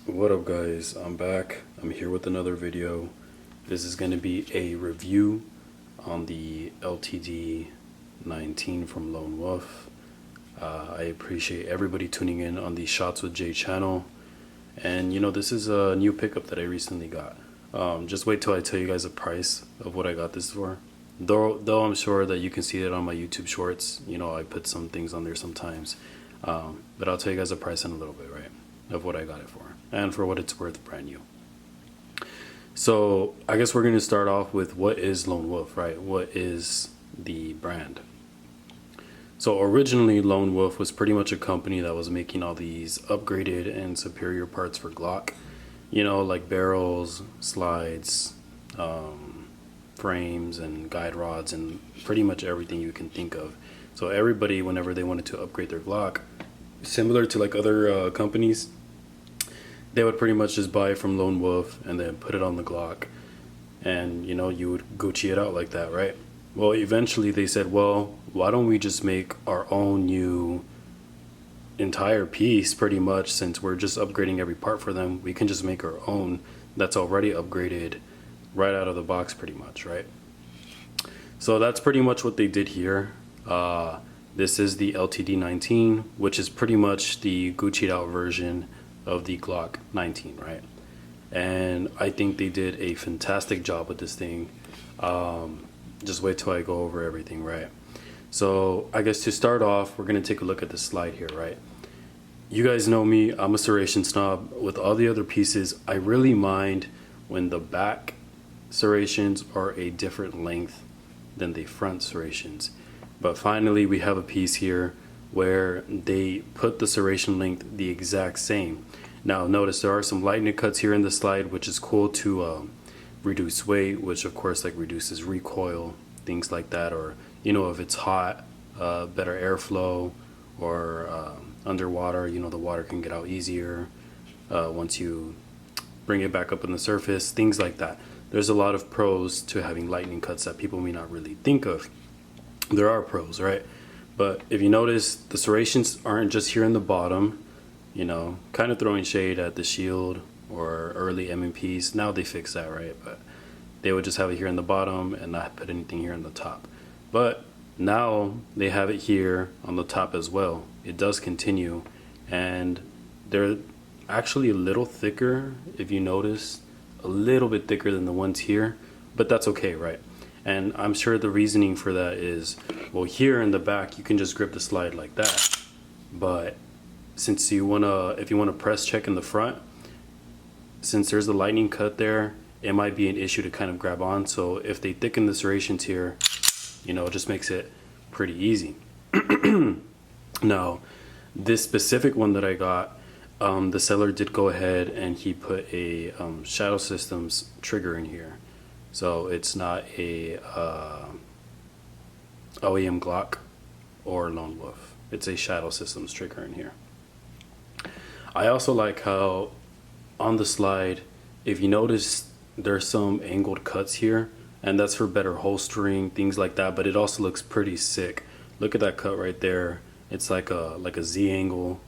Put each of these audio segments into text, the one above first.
What up guys, I'm back. I'm here with another video. This is going to be a review on the LTD 19 from Lone Wolf. I appreciate everybody tuning in on the ShotzWithJ channel. And you know, this is a new pickup that I recently got. Just wait till I tell you guys the price of what I got this for. Though I'm sure that you can see it on my YouTube shorts. You know, I put some things on there sometimes. But I'll tell you guys the price in a little bit, right? Of what I got it for. And for what it's worth, brand new. So I guess we're going to start off with what is Lone Wolf, right? What is the brand? So originally Lone Wolf was pretty much a company that was making all these upgraded and superior parts for Glock. You know, like barrels, slides, frames and guide rods and pretty much everything you can think of. So everybody, whenever they wanted to upgrade their Glock, similar to like other companies, they would pretty much just buy from Lone Wolf and then put it on the Glock, and you know, you would Gucci it out like that, right? Well, eventually they said, well, why don't we just make our own new entire piece? Pretty much, since we're just upgrading every part for them, we can just make our own that's already upgraded right out of the box, pretty much, right? So that's pretty much what they did here. This is the LTD 19, which is pretty much the Gucci'd out version of the Glock 19, right? And I think they did a fantastic job with this thing. Just wait till I go over everything, right? So I guess to start off, we're gonna take a look at the slide here, right? You guys know me, I'm a serration snob. With all the other pieces, I really mind when the back serrations are a different length than the front serrations. But finally we have a piece here where they put the serration length the exact same. Now notice there are some lightning cuts here in the slide, which is cool to reduce weight, which of course like reduces recoil, things like that. Or you know, if it's hot, better airflow, or underwater, you know, the water can get out easier once you bring it back up on the surface, things like that. There's a lot of pros to having lightning cuts that people may not really think of. There are pros, right? But if you notice, the serrations aren't just here in the bottom, you know, kind of throwing shade at the Shield or early M&Ps. Now they fix that, right? But they would just have it here in the bottom and not put anything here on the top. But now they have it here on the top as well. It does continue, and they're actually a little thicker, if you notice, a little bit thicker than the ones here, but that's okay, right? And I'm sure the reasoning for that is, well, here in the back you can just grip the slide like that, but since you wanna, if you wanna press check in the front, since there's a lightning cut there, it might be an issue to kind of grab on. So if they thicken the serrations here, you know, it just makes it pretty easy. Now, this specific one that I got, the seller did go ahead and he put a Shadow Systems trigger in here. So it's not a OEM Glock or Lone Wolf. It's a Shadow Systems trigger in here. I also like how on the slide, if you notice, there's some angled cuts here, and that's for better holstering, things like that, but it also looks pretty sick. Look at that cut right there. It's like a Z angle.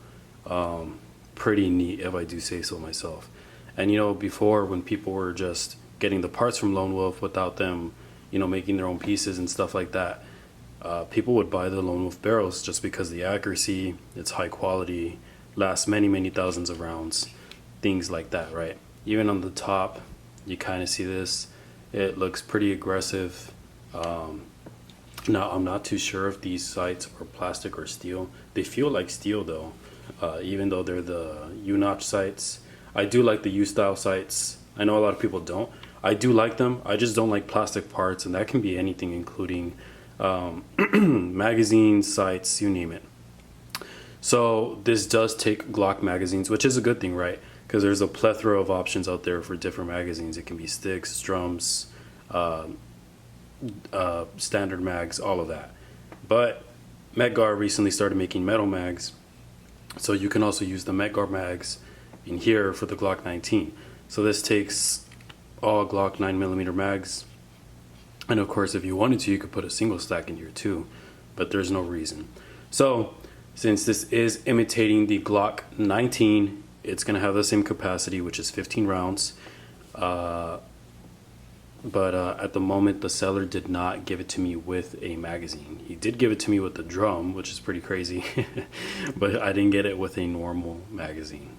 Pretty neat, if I do say so myself. And you know, before, when people were just getting the parts from Lone Wolf without them, you know, making their own pieces and stuff like that, people would buy the Lone Wolf barrels just because of the accuracy, it's high quality, lasts many thousands of rounds, things like that, right? Even on the top, you kind of see this. It looks pretty aggressive. Now, I'm not too sure if these sights are plastic or steel. They feel like steel though, even though they're the U-notch sights. I do like the U-style sights. I know a lot of people don't. I do like them. I just don't like plastic parts, and that can be anything, including magazines, sights, you name it. So this does take Glock magazines, which is a good thing, right? Because there's a plethora of options out there for different magazines. It can be sticks, drums, standard mags, all of that. But Medgar recently started making metal mags, so you can also use the Medgar mags in here for the Glock 19. So this takes all Glock 9mm mags, and of course if you wanted to, you could put a single stack in here too, but there's no reason. So since this is imitating the Glock 19, it's going to have the same capacity, which is 15 rounds. But at the moment, the seller did not give it to me with a magazine. He did give it to me with the drum, which is pretty crazy, but I didn't get it with a normal magazine.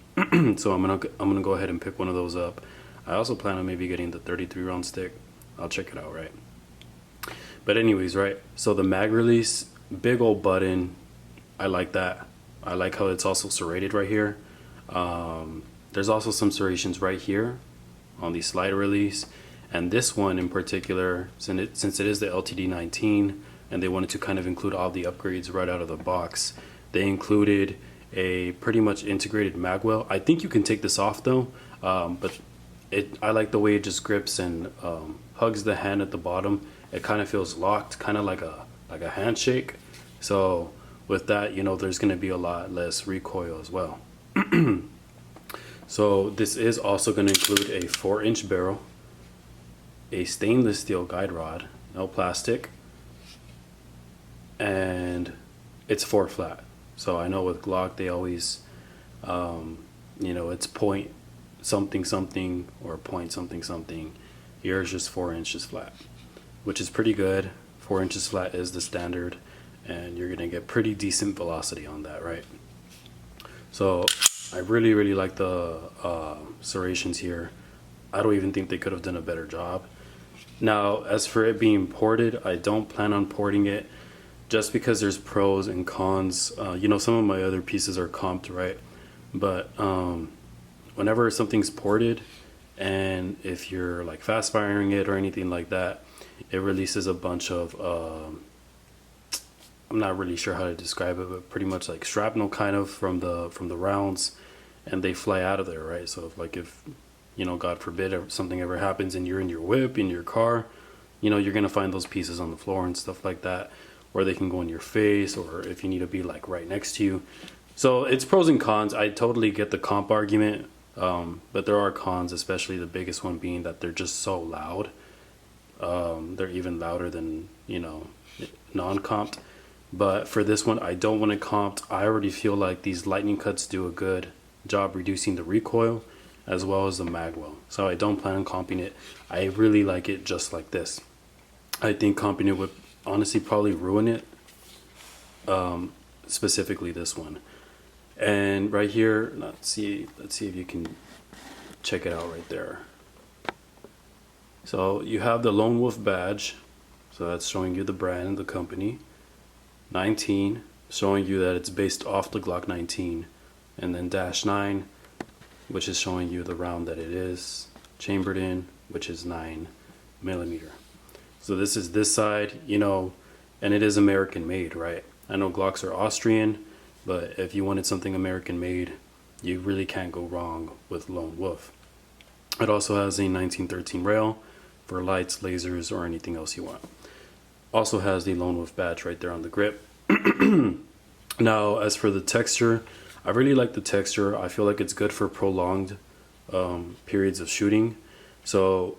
So I'm gonna go ahead and pick one of those up. I also plan on maybe getting the 33 round stick. I'll check it out, right? But anyways, right? So the mag release, big old button. I like that. I like how it's also serrated right here. There's also some serrations right here on the slide release. And this one in particular, since it is the LTD 19 and they wanted to kind of include all the upgrades right out of the box, they included a pretty much integrated mag well. I think you can take this off though, but I like the way it just grips and hugs the hand at the bottom. It kind of feels locked, kind of like a handshake. So with that, you know, there's going to be a lot less recoil as well. So this is also going to include a 4-inch barrel, a stainless steel guide rod, no plastic, and it's 4 flat. So I know with Glock they always, you know, it's point something something or point something something. Yours just 4 inches flat, which is pretty good. 4 inches flat is the standard, and you're gonna get pretty decent velocity on that, right? So I really like the serrations here. I don't even think they could have done a better job. Now, as for it being ported, I don't plan on porting it just because there's pros and cons. You know, some of my other pieces are comped, right? But whenever something's ported, and if you're like fast firing it or anything like that, it releases a bunch of, I'm not really sure how to describe it, but pretty much like shrapnel kind of from the rounds, and they fly out of there, right? So if you know, God forbid, something ever happens and you're in your whip, in your car, you know, you're going to find those pieces on the floor and stuff like that, or they can go in your face, or if you need to be like right next to you. So it's pros and cons. I totally get the comp argument, but there are cons, especially the biggest one being that they're just so loud. They're even louder than, you know, non-comped. But for this one, I don't want it comped. I already feel like these lightning cuts do a good job reducing the recoil, as well as the magwell. So I don't plan on comping it. I really like it just like this. I think comping it would honestly probably ruin it, specifically this one. And right here, let's see if you can check it out right there. So you have the Lone Wolf badge, so that's showing you the brand, the company. 19, showing you that it's based off the Glock 19, and then -9, which is showing you the round that it is chambered in, which is 9mm. So this is this side, you know, and it is American made, right? I know Glocks are Austrian, but if you wanted something American made, you really can't go wrong with Lone Wolf. It also has a 1913 rail for lights, lasers, or anything else you want. Also has the Lone Wolf badge right there on the grip. Now, as for the texture, I really like the texture. I feel like it's good for prolonged periods of shooting. So,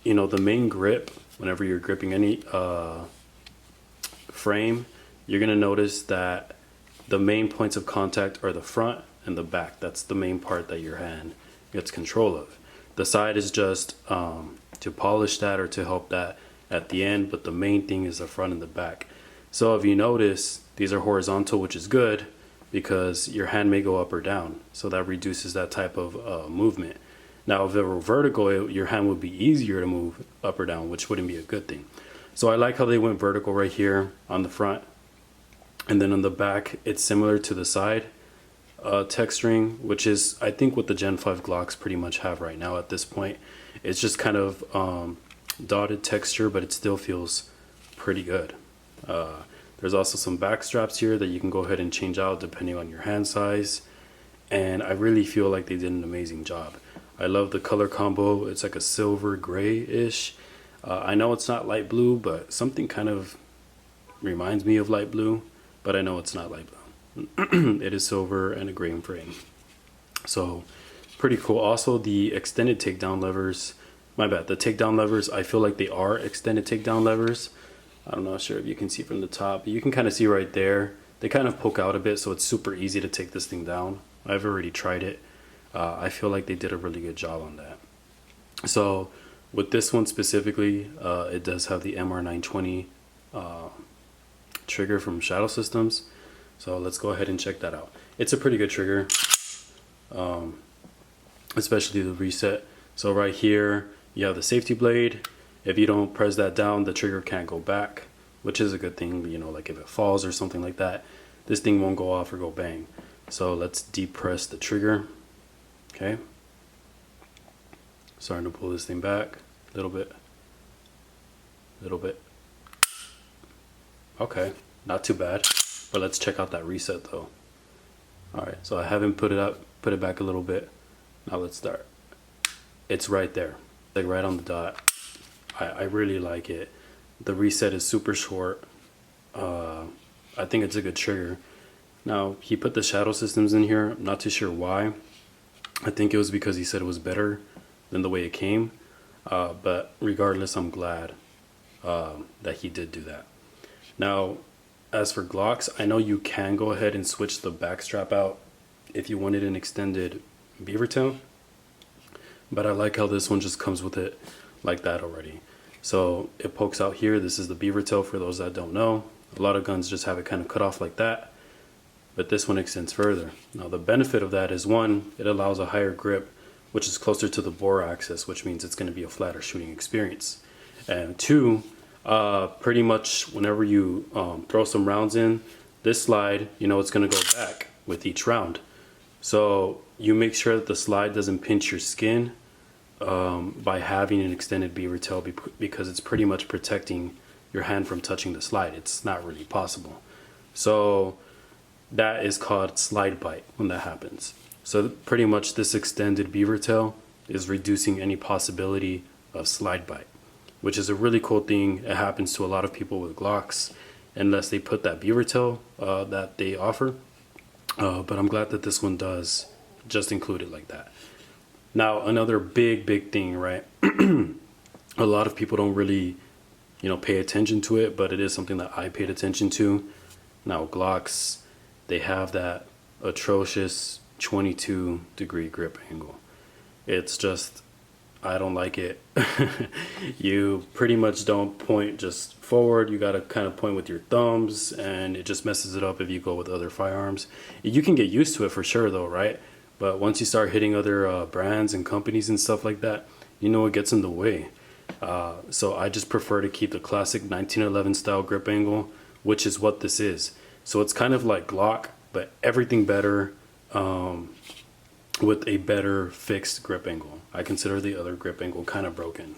you know, the main grip, whenever you're gripping any frame, you're going to notice that the main points of contact are the front and the back. That's the main part that your hand gets control of. The side is just to polish that or to help that at the end, but the main thing is the front and the back. So if you notice, these are horizontal, which is good because your hand may go up or down, so that reduces that type of movement. Now if it were vertical, your hand would be easier to move up or down, which wouldn't be a good thing. So I like how they went vertical right here on the front, and then on the back it's similar to the side texturing, which is I think what the Gen 5 Glocks pretty much have right now at this point. It's just kind of dotted texture, but it still feels pretty good. There's also some back straps here that you can go ahead and change out depending on your hand size, and I really feel like they did an amazing job. I love the color combo. It's like a silver gray-ish. I know it's not light blue, but something kind of reminds me of light blue, but I know it's not light blue. It is silver and a gray frame, so pretty cool. Also the extended takedown levers, my bad, the takedown levers, I feel like they are extended takedown levers. I'm not sure if you can see from the top, but you can kind of see right there. They kind of poke out a bit, so it's super easy to take this thing down. I've already tried it. I feel like they did a really good job on that. So with this one specifically, it does have the MR920 trigger from Shadow Systems. So let's go ahead and check that out. It's a pretty good trigger, especially the reset. So right here, you have the safety blade. If you don't press that down, the trigger can't go back, which is a good thing. You know, like if it falls or something like that, this thing won't go off or go bang. So let's depress the trigger. Okay. Starting to pull this thing back a little bit. Okay, not too bad. But let's check out that reset though. Alright, so I haven't put it back a little bit. Now let's start. It's right there, like right on the dot. I really like it. The reset is super short. I think it's a good trigger. Now he put the Shadow Systems in here. I'm not too sure why. I think it was because he said it was better than the way it came. But regardless, I'm glad that he did do that. Now, as for Glocks, I know you can go ahead and switch the back strap out if you wanted an extended beaver tail. But I like how this one just comes with it like that already. So it pokes out here. This is the beaver tail for those that don't know. A lot of guns just have it kind of cut off like that. But this one extends further. Now the benefit of that is, one, it allows a higher grip, which is closer to the bore axis, which means it's going to be a flatter shooting experience. And two, pretty much whenever you throw some rounds in, this slide, you know, it's going to go back with each round. So you make sure that the slide doesn't pinch your skin by having an extended beaver tail, because it's pretty much protecting your hand from touching the slide. It's not really possible. So that is called slide bite when that happens. So pretty much this extended beaver tail is reducing any possibility of slide bite, which is a really cool thing. It happens to a lot of people with Glocks unless they put that beaver tail that they offer. But I'm glad that this one does just include it like that. Now, another big thing, right? A lot of people don't really, you know, pay attention to it, but it is something that I paid attention to. Now, Glocks, they have that atrocious 22-degree grip angle. It's just, I don't like it. You pretty much don't point just forward. You got to kind of point with your thumbs, and it just messes it up if you go with other firearms. You can get used to it for sure though, right? But once you start hitting other brands and companies and stuff like that, you know, it gets in the way. So I just prefer to keep the classic 1911 style grip angle, which is what this is. So it's kind of like Glock, but everything better, with a better fixed grip angle. I consider the other grip angle kind of broken.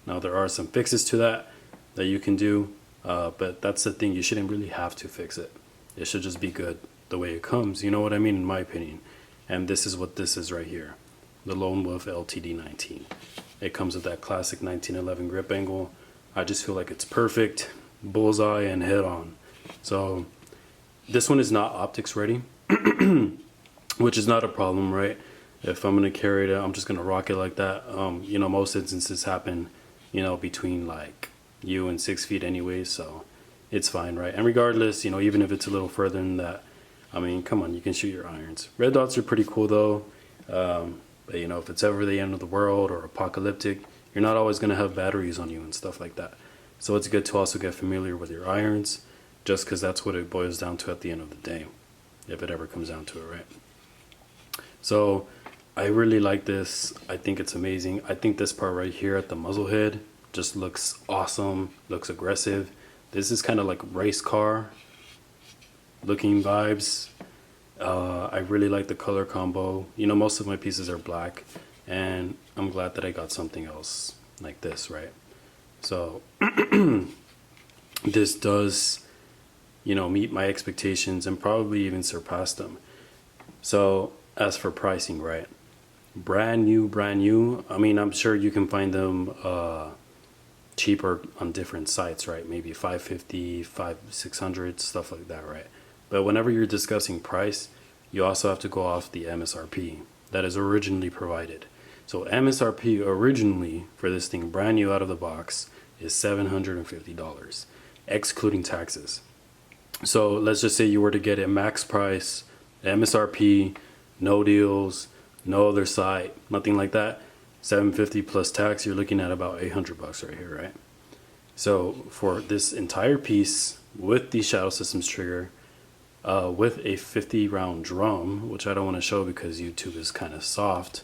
Now there are some fixes to that you can do, but that's the thing, you shouldn't really have to fix it. It should just be good the way it comes, you know what I mean, in my opinion. And this is what this is right here, the Lone Wolf LTD 19. It comes with that classic 1911 grip angle. I just feel like it's perfect, bullseye and head on. So this one is not optics ready, which is not a problem, right? If I'm gonna carry it, I'm just gonna rock it like that. You know, most instances happen, you know, between like you and 6 feet anyways, so it's fine, right? And regardless, you know, even if it's a little further than that, I mean, come on, you can shoot your irons. Red dots are pretty cool though. But you know, if it's ever the end of the world or apocalyptic, you're not always gonna have batteries on you and stuff like that. So it's good to also get familiar with your irons, just because that's what it boils down to at the end of the day, if it ever comes down to it, right? So I really like this. I think it's amazing. I think this part right here at the muzzle head just looks awesome, looks aggressive. This is kind of like race car looking vibes. I really like the color combo. You know, most of my pieces are black, and I'm glad that I got something else like this, right? So this does, you know, meet my expectations and probably even surpass them. So as for pricing, right, brand new, I mean, I'm sure you can find them cheaper on different sites, right? Maybe 550, 600, stuff like that, right? But whenever you're discussing price, you also have to go off the MSRP that is originally provided. So MSRP originally for this thing brand new out of the box is $750, excluding taxes. So let's just say you were to get it max price, MSRP, no deals, no other site, nothing like that. $750 plus tax, you're looking at about $800 right here, right? So for this entire piece with the Shadow Systems trigger, with a 50 round drum, which I don't want to show because YouTube is kind of soft.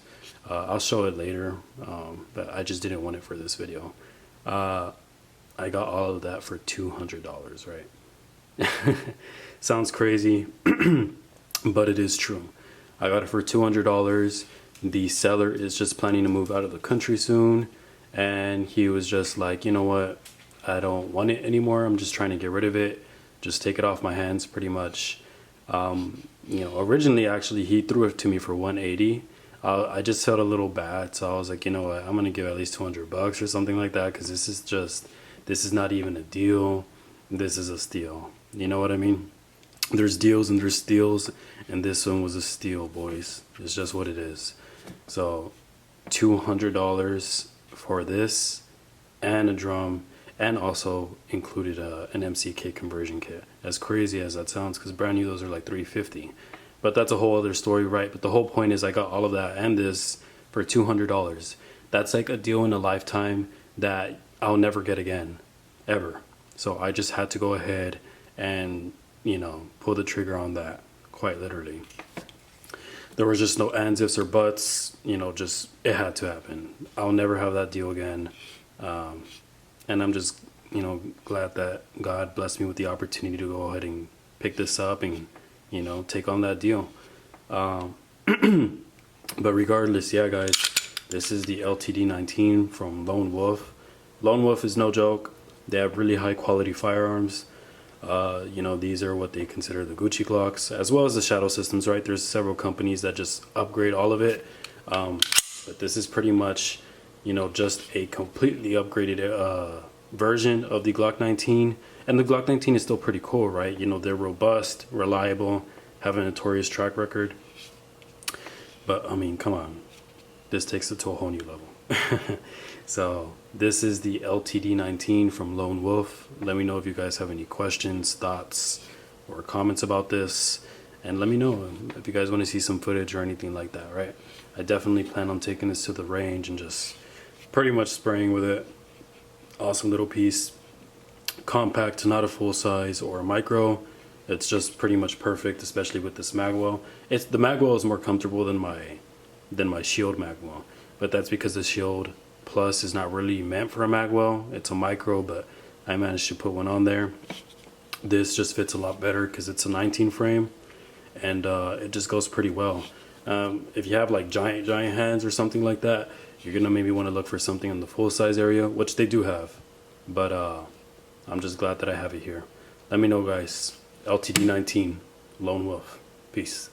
I'll show it later, but I just didn't want it for this video. I got all of that for $200, right? Sounds crazy, but it is true. I got it for $200. The seller is just planning to move out of the country soon, and he was just like, you know what, I don't want it anymore. I'm just trying to get rid of it. Just take it off my hands, pretty much. You know, originally, actually, he threw it to me for $180. I just felt a little bad, so I was like, you know what, I'm gonna give at least $200 or something like that, because this is not even a deal. This is a steal. You know what I mean? There's deals and there's steals, and this one was a steal, boys. It's just what it is. So $200 for this and a drum, and also included an MCK conversion kit. As crazy as that sounds, because brand new those are like $350, but that's a whole other story, right? But the whole point is I got all of that and this for $200. That's like a deal in a lifetime that I'll never get again, ever. So I just had to go ahead and, you know, pull the trigger on that, quite literally. There was just no ands, ifs, or buts, you know, just it had to happen. I'll never have that deal again. And I'm just, you know, glad that God blessed me with the opportunity to go ahead and pick this up and, you know, take on that deal. But regardless, yeah, guys, this is the LTD 19 from Lone Wolf. Lone Wolf is no joke. They have really high quality firearms. You know, these are what they consider the Gucci Glocks, as well as the Shadow Systems, right? There's several companies that just upgrade all of it. But this is pretty much, you know, just a completely upgraded version of the Glock 19. And the Glock 19 is still pretty cool, right? You know, they're robust, reliable, have a notorious track record. But, I mean, come on. This takes it to a whole new level. So, this is the LTD 19 from Lone Wolf. Let me know if you guys have any questions, thoughts, or comments about this. And let me know if you guys want to see some footage or anything like that, right? I definitely plan on taking this to the range and just pretty much spraying with it. Awesome little piece. Compact, not a full size or a micro. It's just pretty much perfect, especially with this magwell. The magwell is more comfortable than my Shield magwell, but that's because the Shield Plus is not really meant for a magwell. It's a micro, but I managed to put one on there. This just fits a lot better because it's a 19 frame, and it just goes pretty well. If you have like giant hands or something like that, you're gonna maybe want to look for something in the full size area, which they do have. But I'm just glad that I have it here. Let me know, guys. LTD 19, Lone Wolf. Peace.